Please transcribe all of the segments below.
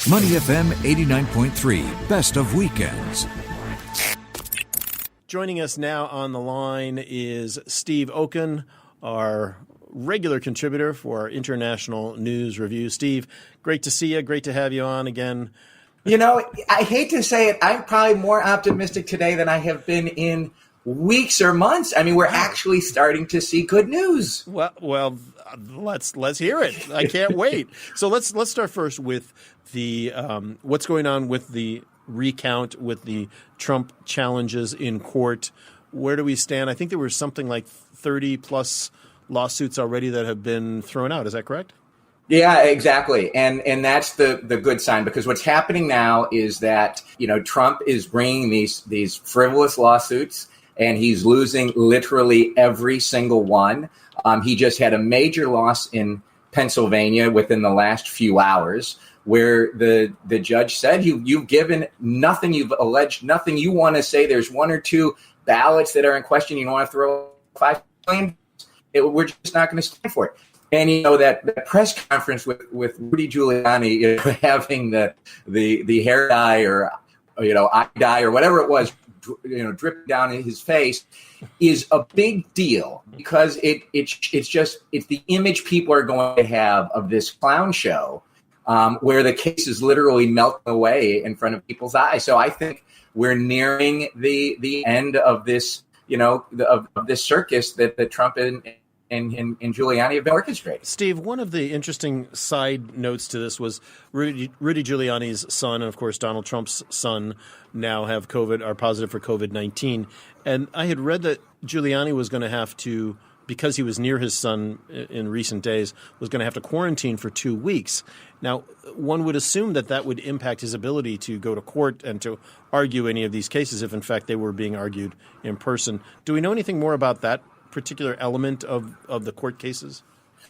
Money FM 89.3, best of weekends. Joining us now on the line is Steve Okun, our regular contributor for our International News Review. Steve, great to see you. Great to have you on again. You know, I hate to say it, I'm probably more optimistic today than I have been in weeks or months. I mean, we're actually starting to see good news. Well, let's hear it. I can't wait. So let's start first with the what's going on with the recount, with the Trump challenges in court. Where do we stand? I think there were something like 30 plus lawsuits already that have been thrown out. Is that correct? Yeah, exactly. And that's the good sign, because what's happening now is that, you know, Trump is bringing these frivolous lawsuits and he's losing literally every single one. He just had a major loss in Pennsylvania within the last few hours, where the judge said, you've given nothing, you've alleged nothing. You want to say there's one or two ballots that are in question, you want to throw $5 million? We're just not going to stand for it. And, you know, that press conference with Rudy Giuliani, you know, having the hair dye or, you know, eye dye or whatever it was, you know, dripping down in his face is a big deal, because it's the image people are going to have of this clown show, where the case is literally melting away in front of people's eyes. So I think we're nearing the end of this, you know, of this circus that Trump and Giuliani have been orchestrating. Steve, one of the interesting side notes to this was Rudy Giuliani's son, and of course Donald Trump's son, now have are positive for COVID-19. And I had read that Giuliani was going to have to, because he was near his son in recent days, was going to have to quarantine for 2 weeks. Now, one would assume that would impact his ability to go to court and to argue any of these cases if, in fact, they were being argued in person. Do we know anything more about that particular element of the court cases?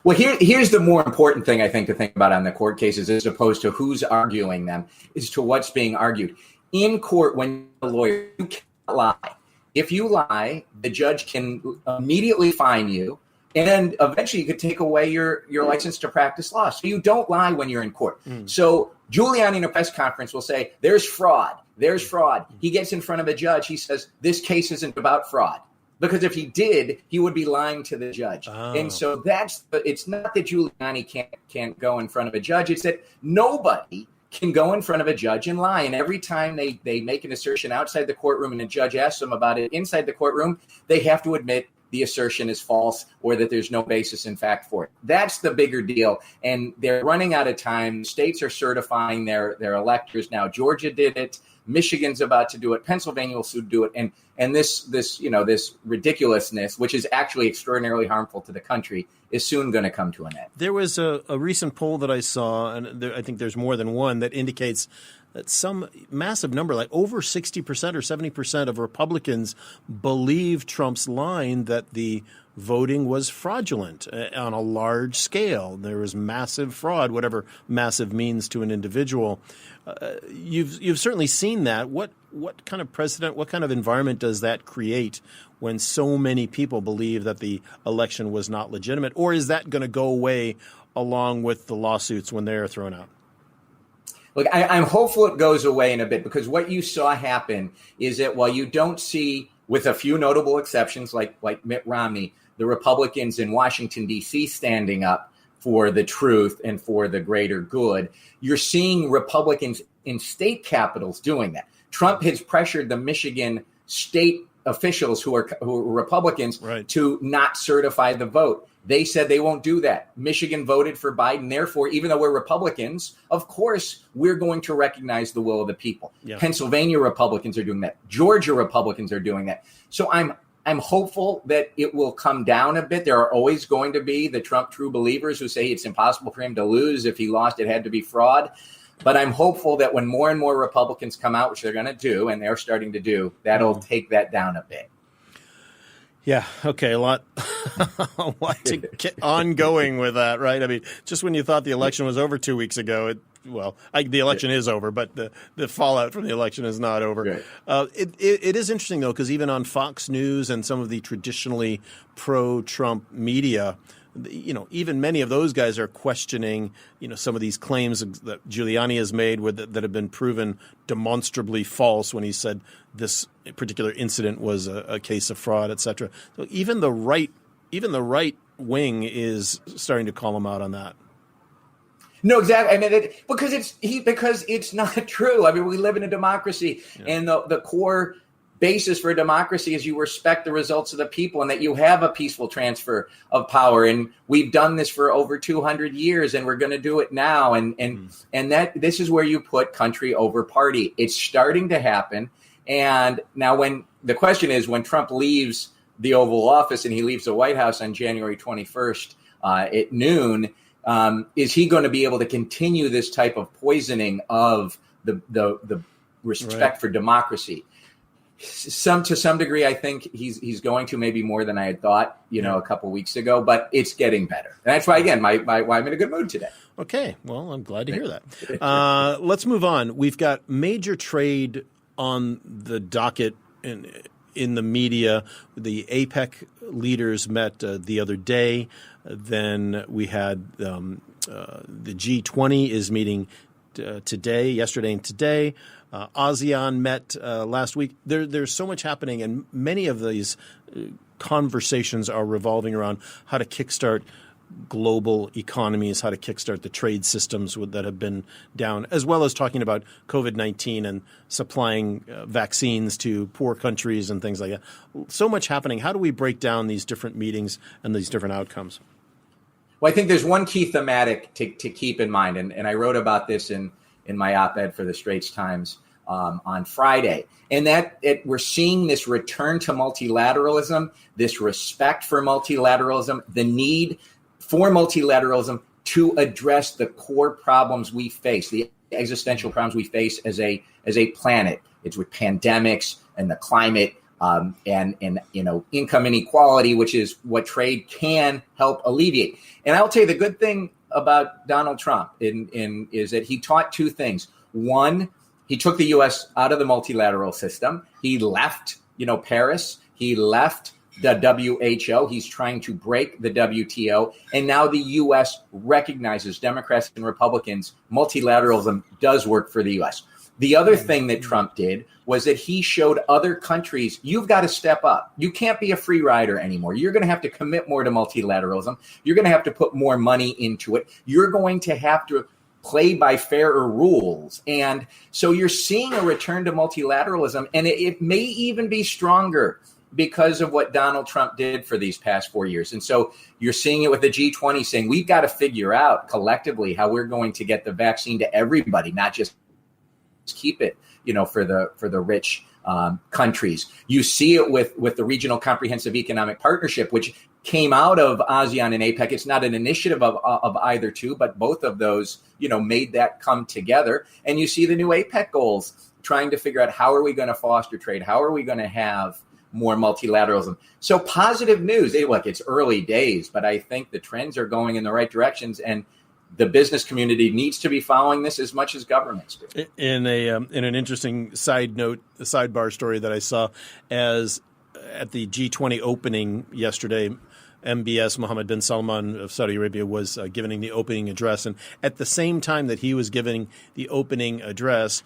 Well, here's the more important thing, I think, to think about on the court cases, as opposed to who's arguing them, is to what's being argued. In court, when you're a lawyer, you cannot lie. If you lie, the judge can immediately fine you, and eventually you could take away your license to practice law. So you don't lie when you're in court. So Giuliani in a press conference will say, there's fraud. There's fraud. He gets in front of a judge. He says, this case isn't about fraud. Because if he did, he would be lying to the judge. Oh. And so it's not that Giuliani can't go in front of a judge. It's that nobody can go in front of a judge and lie. And every time they make an assertion outside the courtroom and a judge asks them about it inside the courtroom, they have to admit the assertion is false or that there's no basis in fact for it. That's the bigger deal. And they're running out of time. States are certifying their electors now. Georgia did it. Michigan's about to do it. Pennsylvania will soon do it. And this you know, this ridiculousness, which is actually extraordinarily harmful to the country, is soon going to come to an end. There was a recent poll that I saw, and I think there's more than one, that indicates that some massive number, like over 60% or 70% of Republicans believe Trump's line that the voting was fraudulent on a large scale. There was massive fraud, whatever massive means to an individual. You've certainly seen that. What kind of precedent, what kind of environment does that create when so many people believe that the election was not legitimate? Or is that going to go away along with the lawsuits when they're thrown out? Look, I'm hopeful it goes away in a bit, because what you saw happen is that while you don't see, with a few notable exceptions like Mitt Romney, the Republicans in Washington, D.C. standing up for the truth and for the greater good, you're seeing Republicans in state capitals doing that. Trump has pressured the Michigan state officials who are Republicans, right, to not certify the vote. They said they won't do that. Michigan voted for Biden. Therefore, even though we're Republicans, of course, we're going to recognize the will of the people. Yeah. Pennsylvania Republicans are doing that. Georgia Republicans are doing that. So I'm hopeful that it will come down a bit. There are always going to be the Trump true believers who say it's impossible for him to lose. If he lost, it had to be fraud. But I'm hopeful that when more and more Republicans come out, which they're going to do, and they're starting to do, that'll take that down a bit. Yeah. Okay. A lot to get ongoing with that, right? I mean, just when you thought the election was over 2 weeks ago, the election is over, but the fallout from the election is not over. Right. It is interesting, though, because even on Fox News and some of the traditionally pro-Trump media, even many of those guys are questioning, some of these claims that Giuliani has made that have been proven demonstrably false when he said this particular incident was a case of fraud, et cetera. So even the right wing is starting to call him out on that. No, exactly. I mean, because it's not true. I mean, we live in a democracy, and the core basis for a democracy is you respect the results of the people and that you have a peaceful transfer of power. And we've done this for over 200 years, and we're going to do it now. And that this is where you put country over party. It's starting to happen. And now when Trump leaves the Oval Office and he leaves the White House on January 21st at noon, is he going to be able to continue this type of poisoning of the respect for democracy? To some degree, I think he's going to, maybe more than I had thought, a couple weeks ago, but it's getting better. And that's why, again, why I'm in a good mood today. Okay. Well, I'm glad to hear that. Let's move on. We've got major trade on the docket in the media. The APEC leaders met the other day. Then we had the G20 is meeting yesterday and today. ASEAN met last week. There's so much happening, and many of these conversations are revolving around how to kickstart global economies, how to kickstart the trade systems that have been down, as well as talking about COVID-19 and supplying vaccines to poor countries and things like that. So much happening. How do we break down these different meetings and these different outcomes? Well, I think there's one key thematic to keep in mind, and I wrote about this in my op-ed for the Straits Times on Friday, and that we're seeing this return to multilateralism, this respect for multilateralism, the need for multilateralism to address the core problems we face, the existential problems we face as a planet. It's with pandemics and the climate and income inequality, which is what trade can help alleviate. And I'll tell you the good thing about Donald Trump is that he taught two things. One, he took the U.S. out of the multilateral system. He left, Paris. He left the WHO. He's trying to break the WTO. And now the U.S. recognizes, Democrats and Republicans, multilateralism does work for the U.S. The other thing that Trump did was that he showed other countries, you've got to step up. You can't be a free rider anymore. You're going to have to commit more to multilateralism. You're going to have to put more money into it. You're going to have to play by fairer rules. And so you're seeing a return to multilateralism, and it may even be stronger because of what Donald Trump did for these past 4 years. And so you're seeing it with the G20 saying, we've got to figure out collectively how we're going to get the vaccine to everybody, not just keep it, for the rich countries. You see it with the Regional Comprehensive Economic Partnership, which came out of ASEAN and APEC. It's not an initiative of either two, but both of those, made that come together. And you see the new APEC goals trying to figure out how are we going to foster trade? How are we going to have more multilateralism? So positive news. Look, it's early days, but I think the trends are going in the right directions, and the business community needs to be following this as much as governments do. In an interesting sidebar story that I saw, as at the G20 opening yesterday, MBS Mohammed bin Salman of Saudi Arabia was giving the opening address, and at the same time that he was giving the opening address,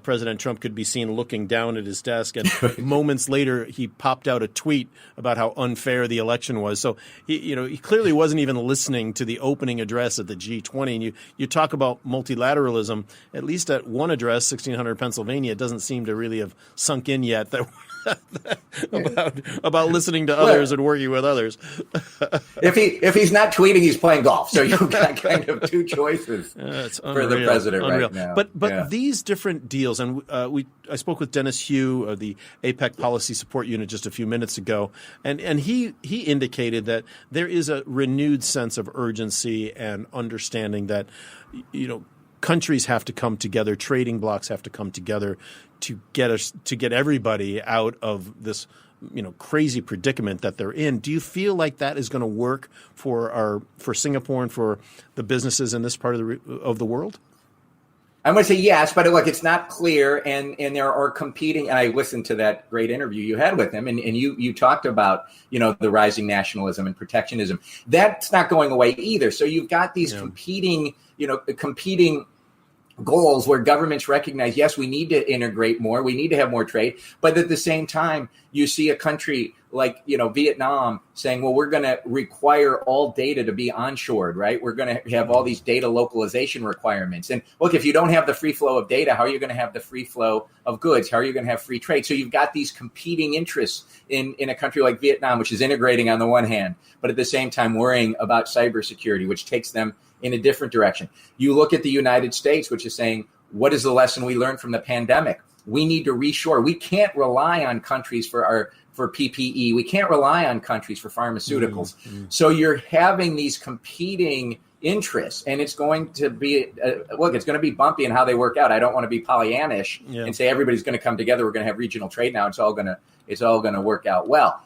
President Trump could be seen looking down at his desk, and moments later he popped out a tweet about how unfair the election was. So he clearly wasn't even listening to the opening address at the G20. And you talk about multilateralism, at least at one address, 1600 Pennsylvania, it doesn't seem to really have sunk in yet that about listening to others and working with others. If he's not tweeting, he's playing golf. So you've got kind of two choices for the president right now. But these different deals, and I spoke with Dennis Hugh of the APEC Policy Support Unit just a few minutes ago, and he indicated that there is a renewed sense of urgency and understanding that countries have to come together, trading blocs have to come together to get everybody out of this crazy predicament that they're in. Do you feel like that is going to work for Singapore and for the businesses in this part of the world? I'm going to say yes, but look, it's not clear, and there are competing. And I listened to that great interview you had with him, and you talked about the rising nationalism and protectionism. That's not going away either. So you've got these competing goals where governments recognize, yes, we need to integrate more, we need to have more trade, but at the same time, you see a country like Vietnam saying, well, we're going to require all data to be onshored, right? We're going to have all these data localization requirements. And look, if you don't have the free flow of data, how are you going to have the free flow of goods? How are you going to have free trade? So you've got these competing interests in a country like Vietnam, which is integrating on the one hand, but at the same time worrying about cybersecurity, which takes them in a different direction. You look at the United States, which is saying, what is the lesson we learned from the pandemic? We need to reshore. We can't rely on countries for PPE. We can't rely on countries for pharmaceuticals. So you're having these competing interests, and it's going to be it's going to be bumpy in how they work out. I don't want to be Pollyannish and say everybody's going to come together. We're going to have regional trade now. It's all going to work out well.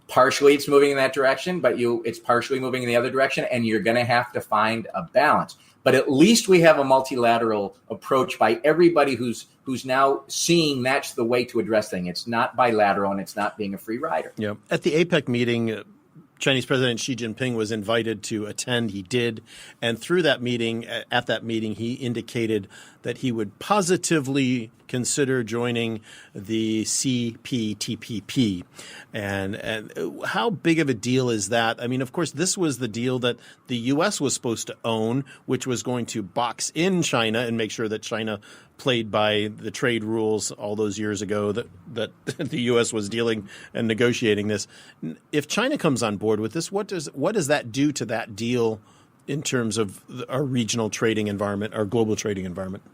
Partially it's moving in that direction, but it's partially moving in the other direction, and you're going to have to find a balance. But at least we have a multilateral approach by everybody who's now seeing that's the way to address things. It's not bilateral, and it's not being a free rider. Yeah. At the APEC meeting, Chinese President Xi Jinping was invited to attend. He did. And through that meeting, at that meeting, he indicated that he would positively consider joining the CPTPP. And how big of a deal is that? I mean, of course, this was the deal that the U.S. was supposed to own, which was going to box in China and make sure that China played by the trade rules all those years ago that the U.S. was dealing and negotiating this. If China comes on board with this, what does that do to that deal in terms of our regional trading environment, our global trading environment?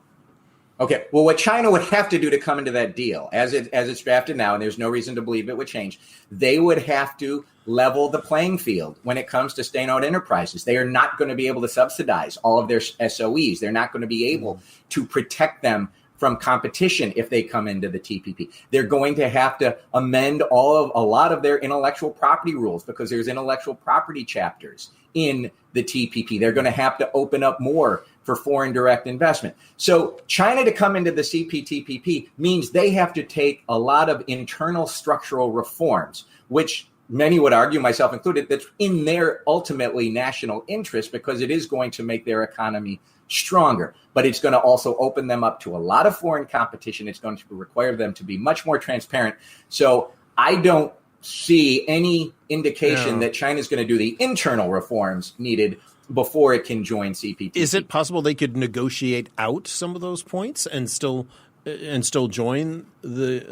Okay. Well, what China would have to do to come into that deal, as it's drafted now, and there's no reason to believe it would change, they would have to level the playing field when it comes to state-owned enterprises. They are not going to be able to subsidize all of their SOEs. They're not going to be able to protect them from competition if they come into the TPP. They're going to have to amend a lot of their intellectual property rules because there's intellectual property chapters in the TPP. They're going to have to open up more for foreign direct investment. So China to come into the CPTPP means they have to take a lot of internal structural reforms, which many would argue, myself included, that's in their ultimately national interest because it is going to make their economy stronger. But it's going to also open them up to a lot of foreign competition. It's going to require them to be much more transparent. So I don't see any indication that China is going to do the internal reforms needed before it can join CPTPP. Is it possible they could negotiate out some of those points and still join the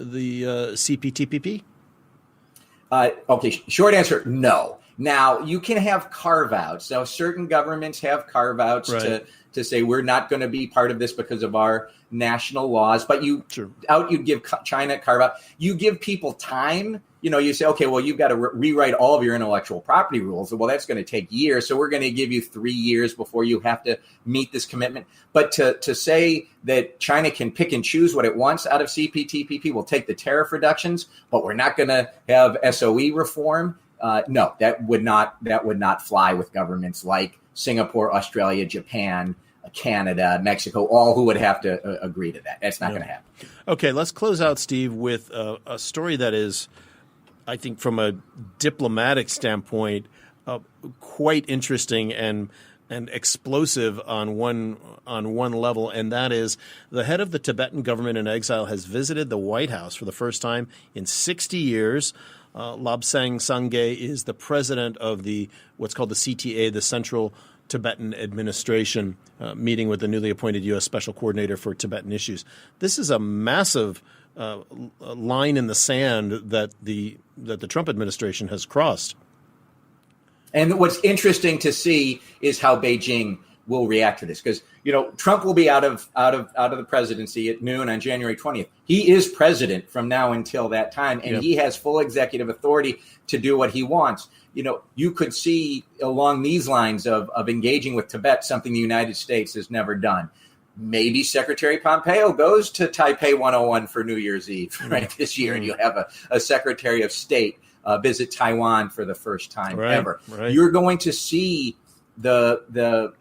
CPTPP? Okay, short answer, no. Now, you can have carve-outs. So certain governments have carve-outs to say we're not going to be part of this because of our national laws. But you give China carve-out. You give people time. You say, okay, well, you've got to rewrite all of your intellectual property rules. Well, that's going to take years. So we're going to give you 3 years before you have to meet this commitment. But to say that China can pick and choose what it wants out of CPTPP, we'll take the tariff reductions, but we're not going to have SOE reform. No, that would not fly with governments like Singapore, Australia, Japan, Canada, Mexico, all who would have to agree to that. That's not going to happen. Okay, let's close out, Steve, with a story that is, I think, from a diplomatic standpoint, quite interesting and explosive on one level, and that is the head of the Tibetan government in exile has visited the White House for the first time in 60 years. Lobsang Sangay is the president of what's called the CTA, the Central Tibetan Administration, meeting with the newly appointed U.S. Special Coordinator for Tibetan Issues. This is a massive line in the sand that the Trump administration has crossed. And what's interesting to see is how Beijing will react to this, because Trump will be out of the presidency at noon on January 20th. He is president from now until that time, and he has full executive authority to do what he wants. You could see along these lines of engaging with Tibet, something the United States has never done. Maybe Secretary Pompeo goes to Taipei 101 for New Year's Eve this year, and you have a Secretary of State visit Taiwan for the first time ever. Right. You're going to see the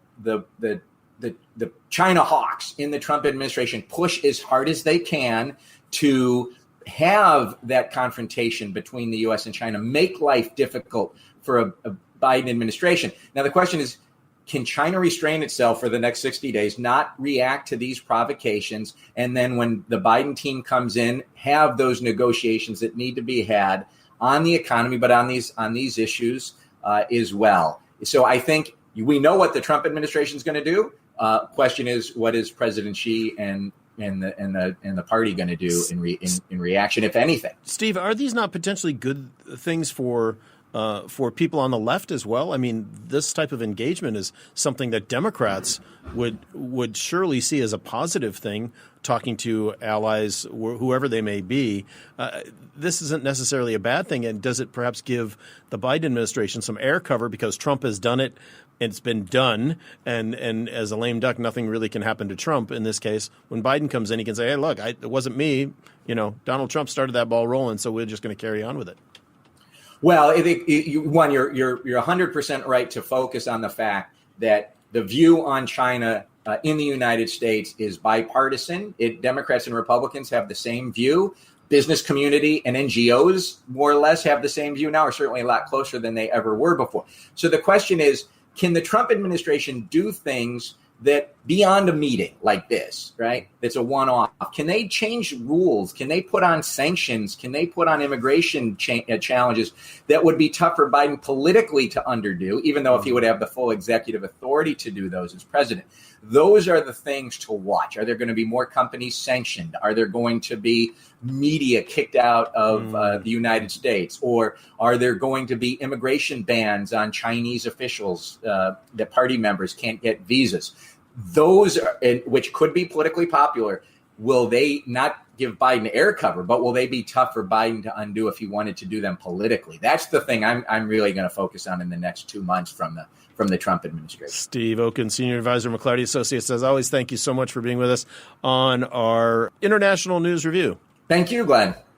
the China hawks in the Trump administration push as hard as they can to have that confrontation between the U.S. and China, make life difficult for a Biden administration. Now, the question is, can China restrain itself for the next 60 days, not react to these provocations, and then when the Biden team comes in, have those negotiations that need to be had on the economy, but on these issues as well? So I think we know what the Trump administration is going to do. Question is, what is President Xi and the party going to do in reaction, if anything? Steve, are these not potentially good things for people on the left as well? I mean, this type of engagement is something that Democrats would surely see as a positive thing, talking to allies, whoever they may be. This isn't necessarily a bad thing. And does it perhaps give the Biden administration some air cover because Trump has done it? It's been done. And as a lame duck, nothing really can happen to Trump in this case. When Biden comes in, he can say, hey, look, it wasn't me. Donald Trump started that ball rolling, so we're just going to carry on with it. Well, I think you're 100% right to focus on the fact that the view on China in the United States is bipartisan. Democrats and Republicans have the same view. Business community and NGOs more or less have the same view now, or certainly a lot closer than they ever were before. So the question is, can the Trump administration do things that beyond a meeting like this, right? That's a one-off. Can they change rules? Can they put on sanctions? Can they put on immigration challenges that would be tough for Biden politically to underdo, even though if he would have the full executive authority to do those as president? Those are the things to watch. Are there going to be more companies sanctioned? Are there going to be media kicked out of the United States? Or are there going to be immigration bans on Chinese officials that party members can't get visas? Those, which could be politically popular, will they not give Biden air cover, but will they be tough for Biden to undo if he wanted to do them politically? That's the thing I'm really going to focus on in the next 2 months from the Trump administration. Steve Okun, Senior Advisor, McLarty Associates. As always, thank you so much for being with us on our International News Review. Thank you, Glenn.